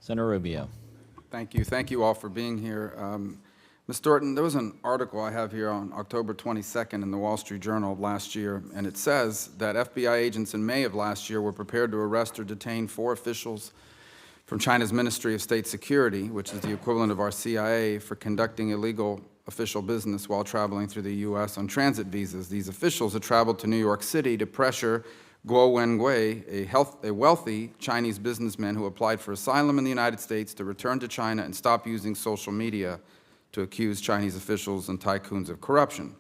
Senator Rubio. Thank you. Thank you all for being here. Ms. Thornton, there was an article I have here on October 22nd in the Wall Street Journal of last year, and it says that FBI agents in May of last year were prepared to arrest or detain 4 officials from China's Ministry of State Security, which is the equivalent of our CIA, for conducting illegal official business while traveling through the U.S. on transit visas. These officials had traveled to New York City to pressure Guo Wengui, a wealthy Chinese businessman who applied for asylum in the United States, to return to China and stop using social media to accuse Chinese officials and tycoons of corruption.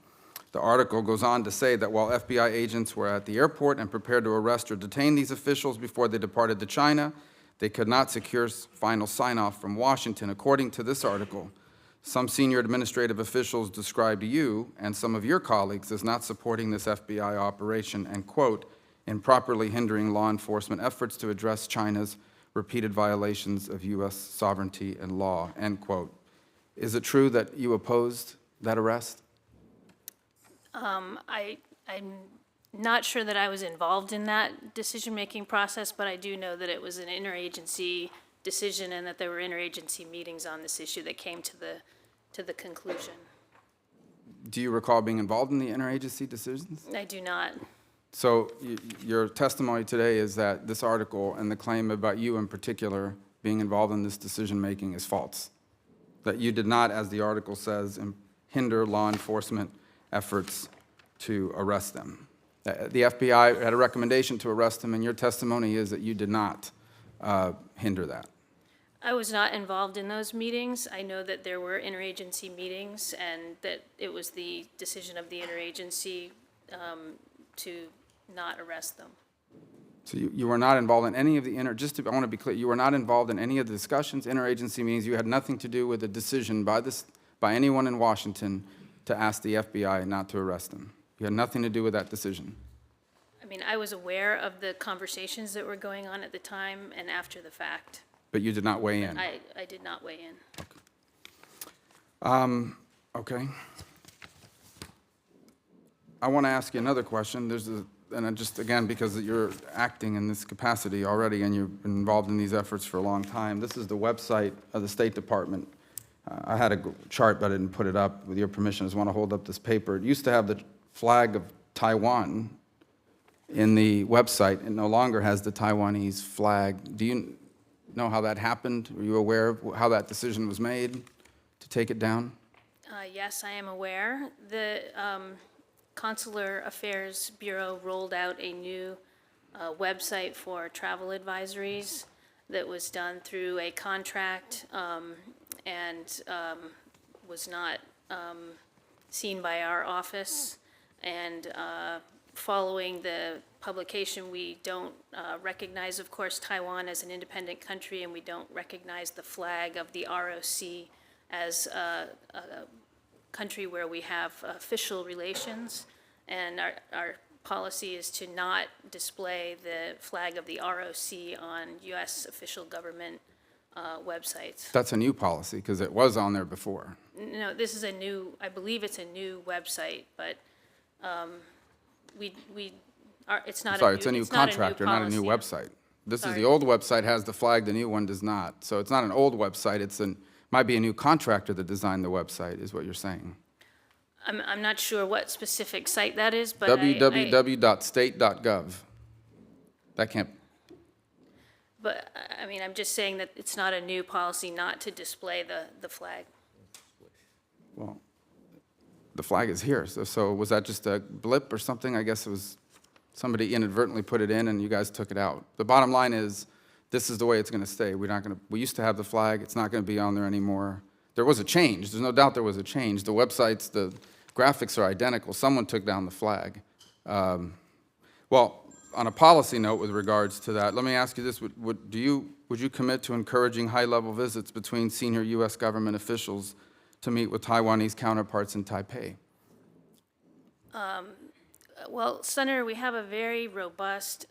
The article goes on to say that while FBI agents were at the airport and prepared to arrest or detain these officials before they departed to China, they could not secure final sign-off from Washington. According to this article, some senior administrative officials described you and some of your colleagues as not supporting this FBI operation and, quote, improperly hindering law enforcement efforts to address China's repeated violations of U.S. sovereignty and law, end quote. Is it true that you opposed that arrest? I'm not sure that I was involved in that decision-making process, but I do know that it was an interagency decision and that there were interagency meetings on this issue that came to the conclusion. Do you recall being involved in the interagency decisions? I do not. So your testimony today is that this article and the claim about you in particular being involved in this decision-making is false, that you did not, as the article says, hinder law enforcement efforts to arrest them. The FBI had a recommendation to arrest him, and your testimony is that you did not hinder that. I was not involved in those meetings. I know that there were interagency meetings and that it was the decision of the interagency to not arrest them. So you were not involved in any of the I want to be clear, you were not involved in any of the discussions, interagency meetings. You had nothing to do with a decision by anyone in Washington to ask the FBI not to arrest him. You had nothing to do with that decision. I mean, I was aware of the conversations that were going on at the time and after the fact. But you did not weigh in? I did not weigh in. Okay. I want to ask you another question. Again, because you're acting in this capacity already and you've been involved in these efforts for a long time, this is the website of the State Department. I had a chart, but I didn't put it up. With your permission, I just want to hold up this paper. It used to have the flag of Taiwan in the website. It no longer has the Taiwanese flag. Do you know how that happened? Were you aware of how that decision was made to take it down? Yes, I am aware. The Consular Affairs Bureau rolled out a new website for travel advisories that was done through a contract and was not seen by our office. And following the publication, we don't recognize, of course, Taiwan as an independent country, and we don't recognize the flag of the ROC as a country where we have official relations. And our policy is to not display the flag of the ROC on U.S. official government websites. That's a new policy because it was on there before. No, this is I believe it's a new website, but it's not Sorry, it's a new contractor, not a new website. This is the old website has the flag, the new one does not. So it's not an old website, might be a new contractor that designed the website, is what you're saying. I'm not sure what specific site that is, but www.state.gov. That can't. But, I mean, I'm just saying that it's not a new policy not to display the flag. Well, the flag is here. So was that just a blip or something? I guess it was somebody inadvertently put it in and you guys took it out. The bottom line is, this is the way it's going to stay. We used to have the flag. It's not going to be on there anymore. There was a change. There's no doubt there was a change. The websites, the graphics are identical. Someone took down the flag. Well, on a policy note with regards to that, let me ask you this. Would you commit to encouraging high-level visits between senior U.S. government officials to meet with Taiwanese counterparts in Taipei? Well, Senator, we have a very robust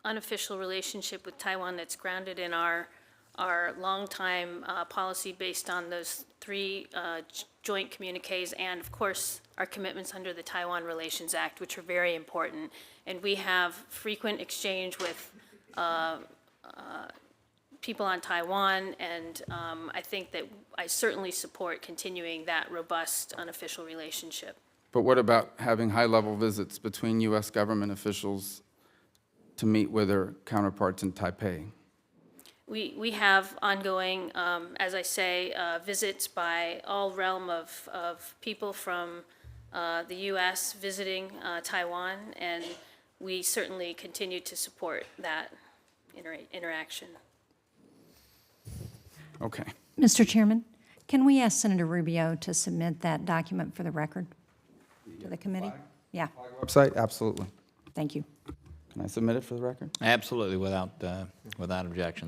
unofficial relationship with Taiwan that's grounded in our long-time policy based on those 3 joint communiques and, of course, our commitments under the Taiwan Relations Act, which are very important. And we have frequent exchange with people on Taiwan, and I think that I certainly support continuing that robust unofficial relationship. But what about having high-level visits between U.S. government officials to meet with their counterparts in Taipei? We have ongoing, as I say, visits by all realm of people from the U.S. visiting Taiwan, and we certainly continue to support that interaction. Okay. Mr. Chairman, can we ask Senator Rubio to submit that document for the record to the committee? Yeah, Website, absolutely. thank you. Can I submit it for the record? Absolutely, without objections.